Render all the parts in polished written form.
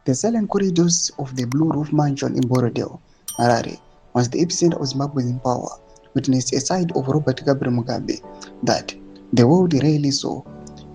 The silent corridors of the Blue Roof Mansion in Borodale, Harare, was the epicenter of Zimbabwe's power, witnessed a side of Robert Gabriel Mugabe that the world rarely saw.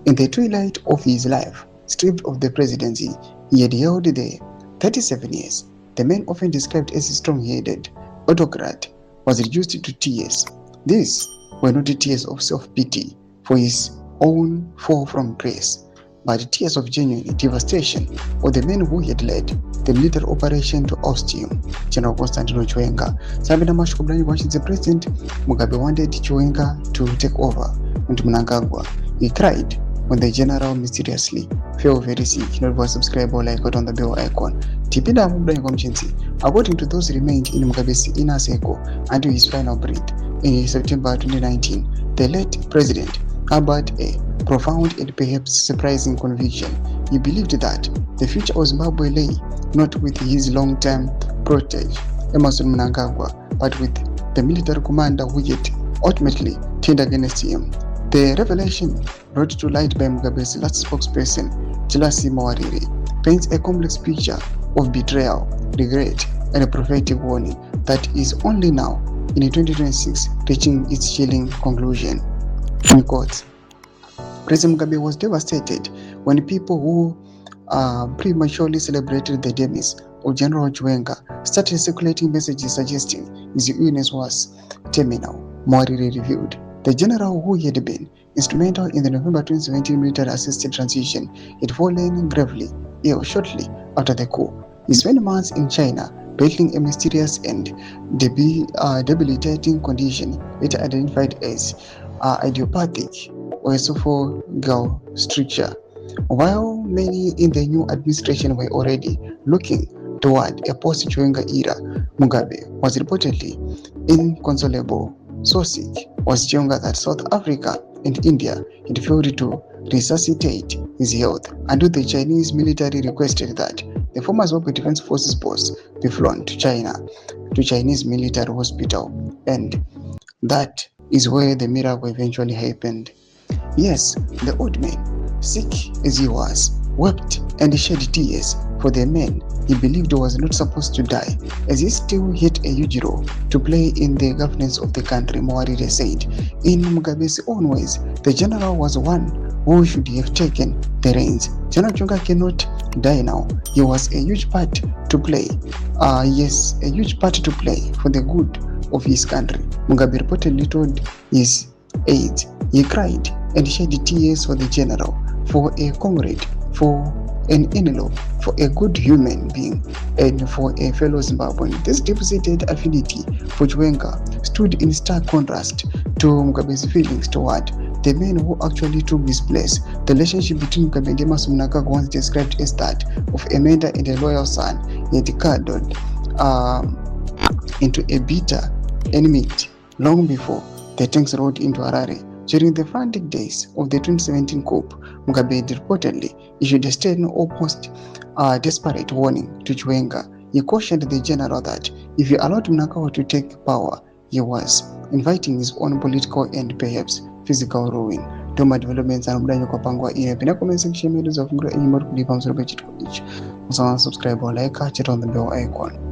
In the twilight of his life, stripped of the presidency he had held there 37 years, the man often described as a strong-headed autocrat was reduced to tears. These were not tears of self-pity for his own fall from grace, but tears of genuine devastation for the man who had led the military operation to oust him, General Constantino Chiwenga. Sabina Mashkobulani watched the president Mugabe wanted Chiwenga to take over and Mnangagwa. He cried when the general mysteriously fell very sick. Not was subscribe or like on the bell icon. Tipinda Mubulani Komchinsi. According to those remained in Mugabe's inner circle until his final breath in September 2019, the late president harbored a profound and perhaps surprising conviction. He believed that the future of Zimbabwe lay not with his long-term protege, Emmerson Mnangagwa, but with the military commander who yet ultimately turned against him. The revelation brought to light by Mugabe's last spokesperson, Julius Mawarire, paints a complex picture of betrayal, regret, and a prophetic warning that is only now, in 2026, reaching its chilling conclusion. In quotes, President Mugabe was devastated when people who prematurely celebrated the demise of General Chiwenga started circulating messages suggesting his illness was terminal. Mawarire revealed the general, who had been instrumental in the November 2017 military-assisted transition, had fallen gravely ill shortly after the coup. He spent months in China battling a mysterious and debilitating condition later identified as idiopathic or esophageal stricture. While many in the new administration were already looking toward a post-Chiwenga era, Mugabe was reportedly inconsolable. So sick was Chiwenga that South Africa and India had failed to resuscitate his health until the Chinese military requested that the former Zimbabwe Defense Forces boss be flown to China, to Chinese military hospital, and that is where the miracle eventually happened. Yes, the old man, sick as he was, wept and shed tears for the man he believed was not supposed to die, as he still had a huge role to play in the governance of the country, Mawarire said. In Mugabe's own words, the general was one who should have taken the reins. General Chiwenga cannot die now. He was a huge part to play. A huge part to play for the good of his country. Mugabe reportedly told his aides. He cried and shed tears for the general, for a comrade, for an in-law, for a good human being, and for a fellow Zimbabwean. This deep-seated affinity for Chiwenga stood in stark contrast to Mugabe's feelings toward the man who actually took his place. The relationship between Mugabe and Emmerson Mnangagwa, once described as that of a mentor and a loyal son, yet curdled into a bitter enmity long before the tanks rolled into Harare. During the frantic days of the 2017 coup, Mugabe had reportedly issued a stern, almost desperate warning to Chiwenga. He cautioned the general that if he allowed Mnangagwa to take power, he was inviting his own political and perhaps physical ruin. Toma developments and mudanya kwa pangwa ine pina comment section medu za fungura enyi mara kulipa msoro bechi tuko each. Musama subscribe or like, check on the bell icon.